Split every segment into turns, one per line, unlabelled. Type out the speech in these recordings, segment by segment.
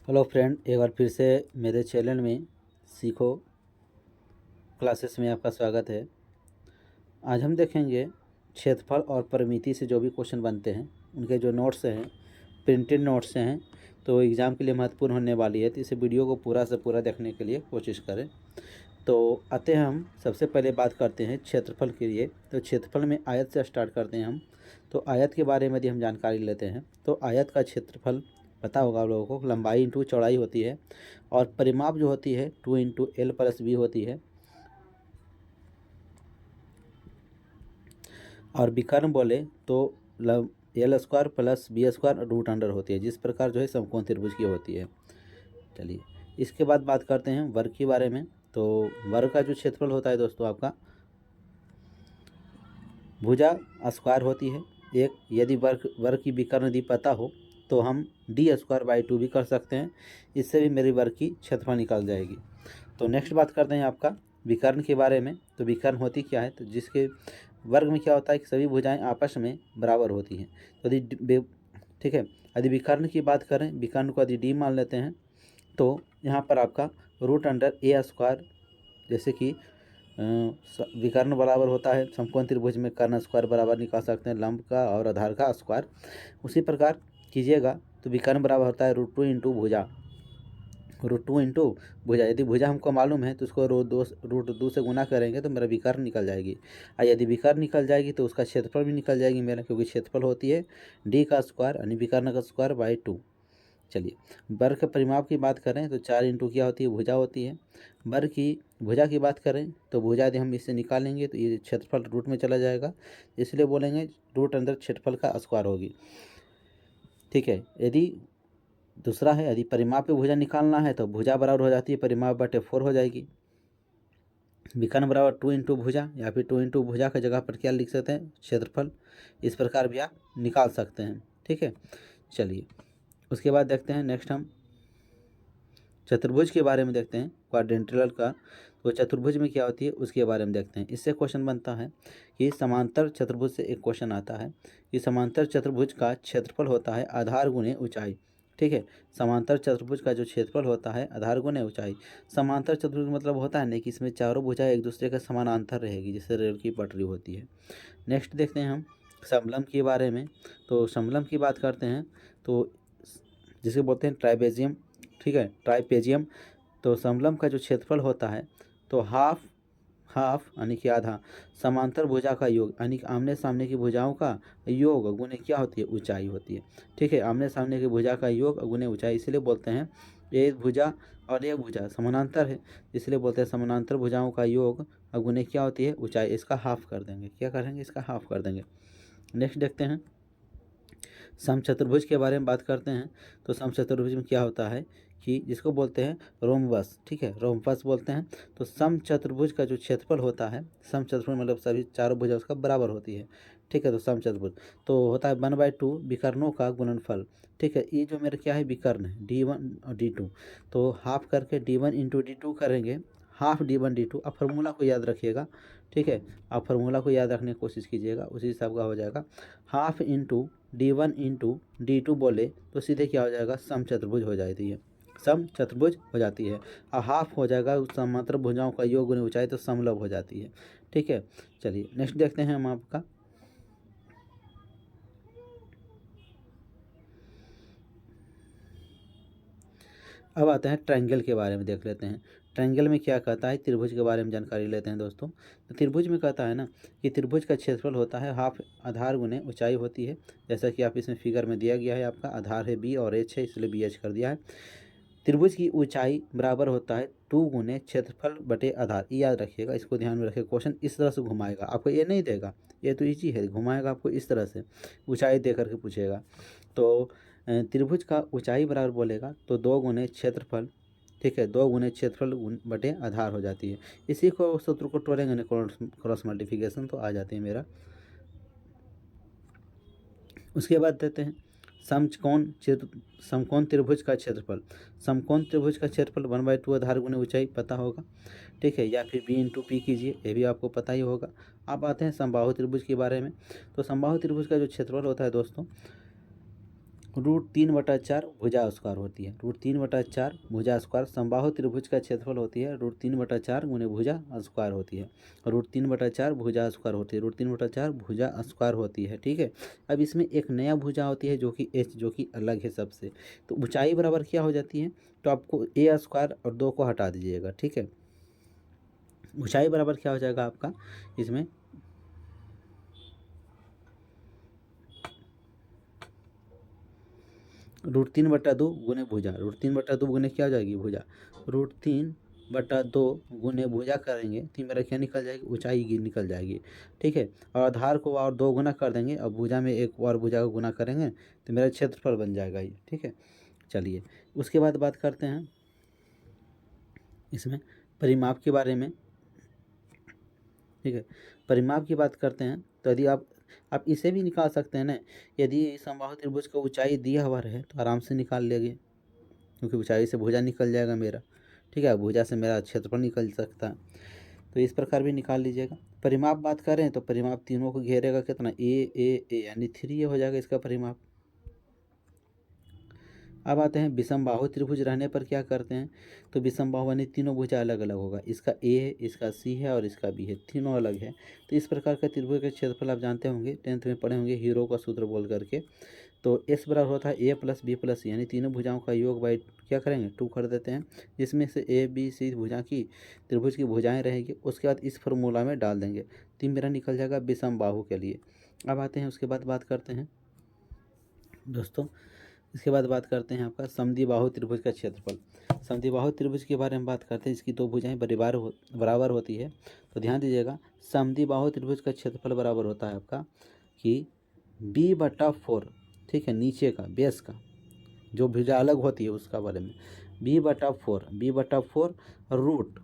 Hello friend, एक बार फिर से मेरे चैनल में सीखो क्लासेस में आपका स्वागत है। आज हम देखेंगे क्षेत्रफल और परिमिति से जो भी क्वेश्चन बनते हैं उनके जो नोट्स हैं, प्रिंटेड नोट्स हैं, तो एग्ज़ाम के लिए महत्वपूर्ण होने वाली है। तो इस वीडियो को पूरा से पूरा देखने के लिए कोशिश करें। तो आते हैं, हम सबसे पहले बात करते हैं क्षेत्रफल के लिए। तो क्षेत्रफल में आयत से स्टार्ट करते हैं हम। तो आयत के बारे में यदि हम जानकारी लेते हैं तो आयत का क्षेत्रफल पता होगा आप लोगों को, लंबाई इंटू चौड़ाई होती है, और परिमाप जो होती है 2 इंटू एल प्लस बी होती है, और विकर्ण बोले तो L square plus B square root under होती है, जिस प्रकार जो है समकोण त्रिभुज की होती है। चलिए, इसके बाद बात करते हैं वर्ग के बारे में। तो वर्ग का जो क्षेत्रफल होता है दोस्तों आपका, भुजा स्क्वायर होती है एक। यदि वर्ग वर्ग की विकर्ण यदि पता हो तो हम डी स्क्वायर बाई 2 भी कर सकते हैं, इससे भी मेरी वर्ग की क्षेत्रफल निकल जाएगी। तो नेक्स्ट बात करते हैं आपका विकर्ण के बारे में। तो विकर्ण होती क्या है, तो जिसके वर्ग में क्या होता है कि सभी भुजाएं आपस में बराबर होती हैं। तो यदि ठीक है, यदि विकर्ण की बात करें, विकर्ण को यदि डी मान लेते हैं तो यहाँ पर आपका रूट अंडर ए स्क्वायर, जैसे कि विकर्ण बराबर होता है समकोण त्रिभुज में कर्ण स्क्वायर बराबर निकाल सकते हैं लंब का और आधार का स्क्वायर। उसी प्रकार कीजिएगा तो विकर्ण बराबर होता है रूट 2 इंटू भुजा, रूट 2 इंटू भुजा। यदि भुजा हमको मालूम है तो उसको रूट 2 से गुना करेंगे तो मेरा विकर्ण निकल जाएगी। और यदि विकर्ण निकल जाएगी तो उसका क्षेत्रफल भी निकल जाएगी मेरा, क्योंकि क्षेत्रफल होती है डी का स्क्वायर यानी विकर्ण का स्क्वायर बाई 2। चलिए, वर्ग के परिमाप की बात करें तो 4 इंटू क्या होती है, भुजा होती है। वर्ग की भुजा की बात करें तो भुजा यदि हम इससे निकालेंगे तो ये क्षेत्रफल रूट में चला जाएगा, इसलिए बोलेंगे रूट अंदर क्षेत्रफल का स्क्वायर होगी। ठीक है, यदि दूसरा है, यदि परिमाप पे भुजा निकालना है तो भुजा बराबर हो जाती है परिमाप बटे 4 हो जाएगी। विकर्ण बराबर 2 इंटू भुजा, या फिर 2 इंटू भुजा की जगह पर क्या लिख सकते हैं, क्षेत्रफल। इस प्रकार भी आप निकाल सकते हैं। ठीक है, चलिए उसके बाद देखते हैं नेक्स्ट हम चतुर्भुज के बारे में देखते हैं, क्वाड्रेंटल का। तो चतुर्भुज में क्या होती है उसके बारे में देखते हैं। इससे क्वेश्चन बनता है कि समांतर चतुर्भुज से एक क्वेश्चन आता है कि समांतर चतुर्भुज का क्षेत्रफल होता है आधार गुणे ऊंचाई। ठीक है, समांतर चतुर्भुज का जो क्षेत्रफल होता है आधार गुणे ऊंचाई। समांतर चतुर्भुज मतलब होता है ना कि इसमें चारों भुजाएं एक दूसरे के समानांतर रहेगी, जैसे रेल की पटरी होती है। नेक्स्ट देखते हैं हम समलंब के बारे में। तो समलंब की बात करते हैं तो जिसे बोलते हैं ट्राइपेजियम। ठीक है, ट्राइपेजियम। तो समलंब का जो क्षेत्रफल होता है तो हाफ यानी कि आधा समांतर भुजा का योग, यानी कि आमने सामने की भुजाओं का योग गुणे क्या होती है, ऊंचाई होती है। ठीक है, आमने सामने की भुजा का योग गुणे ऊंचाई, इसलिए बोलते हैं एक भुजा और एक भुजा समानांतर है, इसलिए बोलते हैं समानांतर भुजाओं का योग गुणे क्या होती है, ऊंचाई। इसका हाफ कर देंगे, क्या करेंगे, इसका हाफ कर देंगे। नेक्स्ट देखते हैं समचतुर्भुज के बारे में बात करते हैं। तो समचतुर्भुज में क्या होता है कि जिसको बोलते हैं रोम्बस। ठीक है, रोम्बस बोलते हैं। तो समचतुर्भुज का जो क्षेत्रफल होता है, समचतुर्भुज मतलब सभी चारों भुजा उसका बराबर होती है। ठीक है, तो समचतुर्भुज तो होता है 1/2 विकर्णों का गुणनफल। ठीक है, ये जो मेरे क्या है विकर्ण है D1 और D2, तो हाफ करके D1 इंटू D2 करेंगे, हाफ D1 D2। अब फार्मूला को याद रखिएगा। ठीक है, आप फार्मूला को याद रखने की कोशिश कीजिएगा, उसी हिसाब का हो जाएगा। Half into D1 into D2 बोले तो सीधे क्या हो जाएगा, समचतुर्भुज हो जाती है, समचतुर्भुज हो जाती है। और हाफ हो जाएगा समांतर भुजाओं का योग गुणे ऊंचाई, तो समलंब हो जाती है। ठीक है, चलिए नेक्स्ट देखते हैं हम आपका अब आते हैं ट्रायंगल के बारे में देख लेते हैं। ट्रायंगल में क्या कहता है, त्रिभुज के बारे में जानकारी लेते हैं दोस्तों। तो त्रिभुज में कहता है ना कि त्रिभुज का क्षेत्रफल होता है हाफ आधार गुणे ऊंचाई होती है, जैसा कि आप इसमें फिगर में दिया गया है। आपका आधार है बी और एच है, इसलिए बी एच कर दिया है। त्रिभुज की ऊंचाई बराबर होता है 2 गुणे क्षेत्रफल बटे आधार। ये याद रखिएगा, इसको ध्यान में रखिए। क्वेश्चन इस तरह से घुमाएगा, आपको ये नहीं देगा, ये तो ईजी है, घुमाएगा आपको इस तरह से, ऊंचाई दे करके पूछेगा। तो त्रिभुज का ऊंचाई बराबर बोलेगा तो 2 गुणे क्षेत्रफल। ठीक है, 2 गुणे क्षेत्रफल बटे आधार हो जाती है। इसी को सूत्र को तोड़ेंगे ना, क्रॉस मल्टीप्लिकेशन, तो आ जाती है मेरा। उसके बाद देते हैं समकोण त्रिभुज का क्षेत्रफल। समकोण त्रिभुज का क्षेत्रफल 1/2 आधार गुणे ऊंचाई पता होगा। ठीक है, या फिर बी इंटू पी कीजिए, ये भी आपको पता ही होगा। अब आते हैं समबाहु त्रिभुज के बारे में। तो समबाहु त्रिभुज का जो क्षेत्रफल होता है दोस्तों √3/4 भुजा स्क्वायर होती है। √3/4 भुजा स्क्वायर समबाहु त्रिभुज का क्षेत्रफल होती है। √3/4 गुने भुजा स्क्वायर होती है। √3/4 भुजा स्क्वायर होती है। √3/4 भुजा स्क्वायर होती है। ठीक है। अब इसमें एक नया भुजा होती है जो कि एच, जो कि अलग है सबसे। तो ऊंचाई बराबर क्या हो जाती है, तो आपको ए स्क्वायर और 2 को हटा दीजिएगा। ठीक है। ऊंचाई बराबर क्या हो जाएगा आपका इसमें, √3/2 गुने भुजा। √3/2 गुने क्या हो जाएगी भुजा। √3/2 गुने भुजा करेंगे तो मेरा क्या निकल जाएगी, ऊंचाई की निकल जाएगी। ठीक है। और आधार को और 2 गुना कर देंगे और भुजा में एक और भुजा को गुना करेंगे तो मेरा क्षेत्रफल बन जाएगा ये। ठीक है। चलिए उसके बाद बात करते हैं इसमें परिमाप के बारे में। ठीक है। परिमाप की बात करते हैं तो यदि आप इसे भी निकाल सकते हैं ना। यदि समबाहु त्रिभुज का ऊंचाई दिया हुआ रहे तो आराम से निकाल लेंगे, क्योंकि ऊंचाई से भुजा निकल जाएगा मेरा। ठीक है। भुजा से मेरा क्षेत्रफल निकल सकता है, तो इस प्रकार भी निकाल लीजिएगा। परिमाप बात करें तो परिमाप तीनों को घेरेगा कितना, ए यानी 3 हो जाएगा इसका परिमाप। अब आते हैं विषम बाहु त्रिभुज रहने पर क्या करते हैं, तो विषम बाहु यानी तीनों भुजा अलग अलग होगा। इसका ए है, इसका सी है और इसका बी है, तीनों अलग है। तो इस प्रकार का त्रिभुज का क्षेत्रफल आप जानते होंगे, 10th में पढ़े होंगे हीरो का सूत्र बोल करके। तो एस बराबर होता है ए प्लस बी प्लस सी, यानी तीनों भुजाओं का योग बाई क्या करेंगे 2 कर देते हैं, जिसमें से ए बी सी भुजा की त्रिभुज की भुजाएँ रहेगी। उसके बाद इस फार्मूला में डाल देंगे तो मेरा निकल जाएगा विषम बाहु के लिए। अब आते हैं उसके बाद बात करते हैं दोस्तों, इसके बाद बात करते हैं आपका समद्विबाहु त्रिभुज का क्षेत्रफल। समद्विबाहु त्रिभुज के बारे में बात करते हैं, इसकी 2 भुजाएं बराबर होती है। तो ध्यान दीजिएगा, समद्विबाहु त्रिभुज का क्षेत्रफल बराबर होता है आपका कि b/4। ठीक है। नीचे का बेस का जो भुजा अलग होती है उसका बारे में, b/4 रूट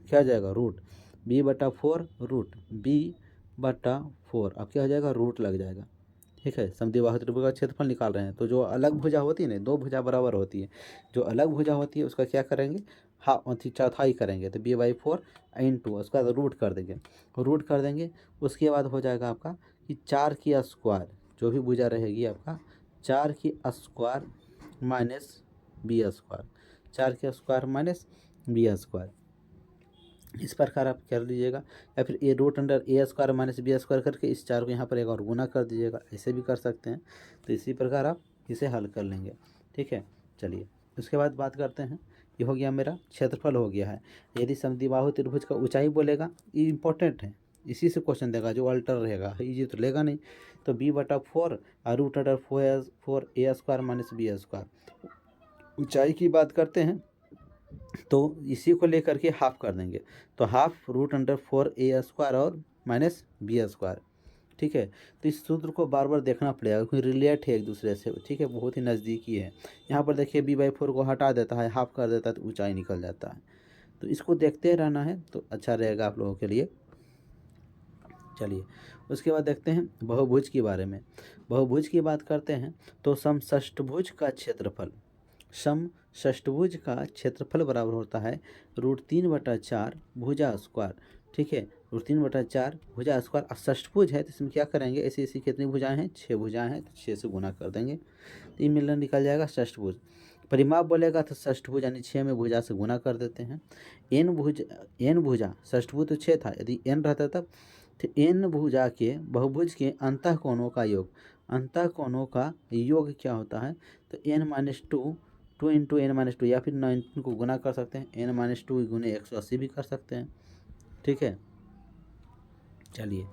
क्या हो जाएगा, रूट b/4 रूट b/4 अब क्या हो जाएगा, रूट लग जाएगा। ठीक है। समद्विबाहु त्रिभुज का क्षेत्रफल निकाल रहे हैं तो जो अलग भुजा होती है ना, 2 भुजा बराबर होती है, जो अलग भुजा होती है उसका क्या करेंगे, चौथाई करेंगे तो b/4 × उसका रूट कर देंगे। रूट कर देंगे उसके बाद हो जाएगा आपका कि 4 की स्क्वायर, जो भी भुजा रहेगी आपका 4 की स्क्वायर माइनस बी स्क्वायर, 4 की स्क्वायर माइनस बी स्क्वायर। इस प्रकार आप कर लीजिएगा, या फिर a√a² माइनस बी स्क्वायर करके इस 4 को यहाँ पर एक और गुना कर दीजिएगा, ऐसे भी कर सकते हैं। तो इसी प्रकार आप इसे हल कर लेंगे। ठीक है। चलिए उसके बाद बात करते हैं, ये हो गया मेरा क्षेत्रफल हो गया है। यदि समद्विबाहु त्रिभुज का ऊंचाई बोलेगा, ये इंपॉर्टेंट है, इसी से क्वेश्चन देगा, जो अल्टर रहेगा ये तो लेगा नहीं। तो b/4 और √4a² माइनस बी स्क्वायर। ऊंचाई की बात करते हैं तो इसी को लेकर के हाफ कर देंगे, तो हाफ √4a² और माइनस बी स्क्वायर। ठीक है। तो इस सूत्र को बार बार देखना पड़ेगा क्योंकि रिलेट है एक दूसरे से। ठीक है। बहुत ही नज़दीकी है। यहाँ पर देखिए b/4 को हटा देता है, हाफ कर देता है तो ऊंचाई निकल जाता है। तो इसको देखते रहना है तो अच्छा रहेगा आप लोगों के लिए। चलिए उसके बाद देखते हैं बहुभुज के बारे में। बहुभुज की बात करते हैं तो समषष्ठभुज का क्षेत्रफल, समषष्ठभुज का क्षेत्रफल बराबर होता है √3/4 भुजा स्क्वायर। ठीक है। √3/4 भुजा स्क्वायर। और षष्ठभुज है तो इसमें क्या करेंगे, ऐसी ऐसी कितनी भुजाएं हैं, 6 भुजाएं हैं, तो 6 से गुना कर देंगे तो ये मिलना निकल जाएगा षष्ठभुज। परिमाप बोलेगा तो षष्ठभुज यानी 6 में भुजा से गुना कर देते हैं। एन भुजा, षष्ठभुज तो 6 था, यदि एन रहता तब तो एन भुजा के बहुभुज के अंतः कोणों का योग, अंतः कोणों का योग क्या होता है, तो n-2 2 × n-2 या फिर 19 को गुना कर सकते हैं, n-2 गुने 180 भी कर सकते हैं। ठीक है। चलिए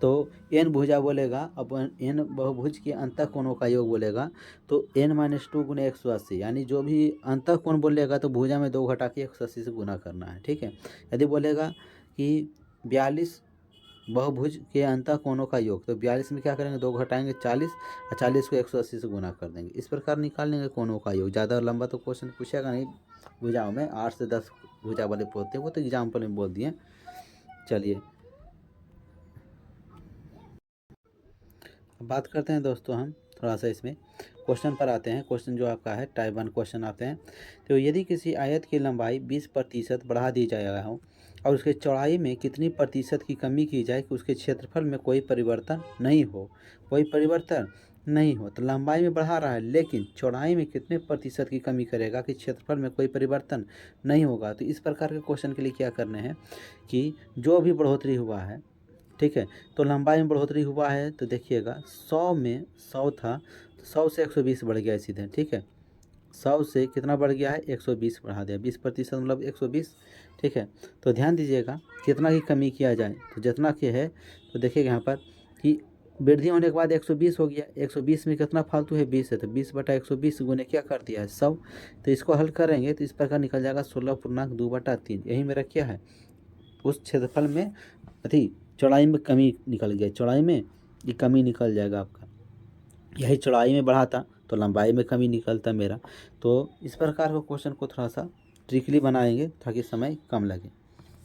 तो n भुजा बोलेगा, अब n बहुभुज के अंतः कोणों का योग बोलेगा तो n-2 गुने 180, यानी जो भी अंतः कोण बोलेगा तो भुजा में 2 घटा के 180 से गुना करना है। ठीक है। यदि बोलेगा कि 42 बहुभुज के अंतः कोणों का योग, तो 42 में क्या करेंगे, 2 घटाएंगे 40 और 40 को 180 से गुना कर देंगे। इस प्रकार निकाल लेंगे कोणों का योग। ज़्यादा लंबा तो क्वेश्चन पूछेगा नहीं भुजाओं में, 8 से 10 भुजा वाले होते हैं, वो तो एग्जाम्पल में बोल दिए। चलिए बात करते हैं दोस्तों, हम थोड़ा सा इसमें क्वेश्चन पर आते हैं। क्वेश्चन जो आपका है टाइप 1 क्वेश्चन आते हैं। तो यदि किसी आयत की लंबाई 20% बढ़ा दी जाएगा हो और उसके चौड़ाई में कितनी प्रतिशत की कमी की जाए कि उसके क्षेत्रफल में कोई परिवर्तन नहीं हो, कोई परिवर्तन नहीं हो, तो लंबाई में बढ़ा रहा है लेकिन चौड़ाई में कितने प्रतिशत की कमी करेगा कि क्षेत्रफल में कोई परिवर्तन नहीं होगा। तो इस प्रकार के क्वेश्चन के लिए क्या करने हैं कि जो भी बढ़ोतरी हुआ है, ठीक है, तो लंबाई में बढ़ोतरी हुआ है तो देखिएगा 100 में 100 था तो 100 से 120 बढ़ गया है सीधे, ठीक है, 100 से कितना बढ़ गया है 120 बढ़ा दिया, 20% मतलब 120, ठीक है। तो ध्यान दीजिएगा कितना की कमी किया जाए तो जितना के है, तो देखिएगा यहाँ पर कि वृद्धि होने के बाद 120 हो गया, 120 में कितना फालतू है 20 है, तो 20/120 गुने क्या कर दिया है 100। तो इसको हल करेंगे तो इस प्रकार निकल जाएगा 16.2/3। यही मेरा क्या है उस क्षेत्रफल में अथी चौड़ाई में कमी निकल गया, चौड़ाई में ये कमी निकल जाएगा आपका। यही चौड़ाई में बढ़ा था तो लंबाई में कमी निकलता मेरा। तो इस प्रकार के क्वेश्चन को थोड़ा सा ट्रिकली बनाएंगे ताकि समय कम लगे,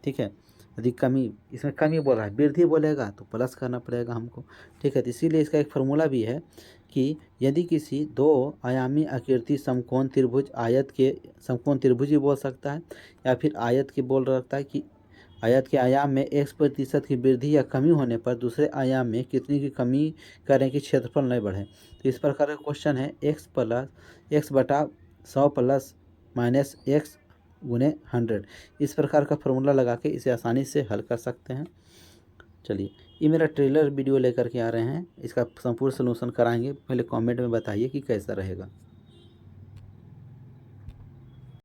ठीक है। यदि कमी, इसमें कमी बोल रहा है, वृद्धि बोलेगा तो प्लस करना पड़ेगा हमको, ठीक है। तो इसीलिए इसका एक फार्मूला भी है कि यदि किसी 2 आयामी आकृति समकोण त्रिभुज, आयत के समकोण त्रिभुज भी बोल सकता है या फिर आयत के बोल रखता है कि आयत के आयाम में x% की वृद्धि या कमी होने पर दूसरे आयाम में कितनी की कमी करें कि क्षेत्रफल नहीं बढ़े। तो इस प्रकार का क्वेश्चन है x/100 प्लस माइनस x गुने 100। इस प्रकार का फॉर्मूला लगा के इसे आसानी से हल कर सकते हैं। चलिए, ये मेरा ट्रेलर वीडियो लेकर के आ रहे हैं, इसका संपूर्ण सलूशन कराएंगे, पहले कमेंट में बताइए कि कैसा रहेगा।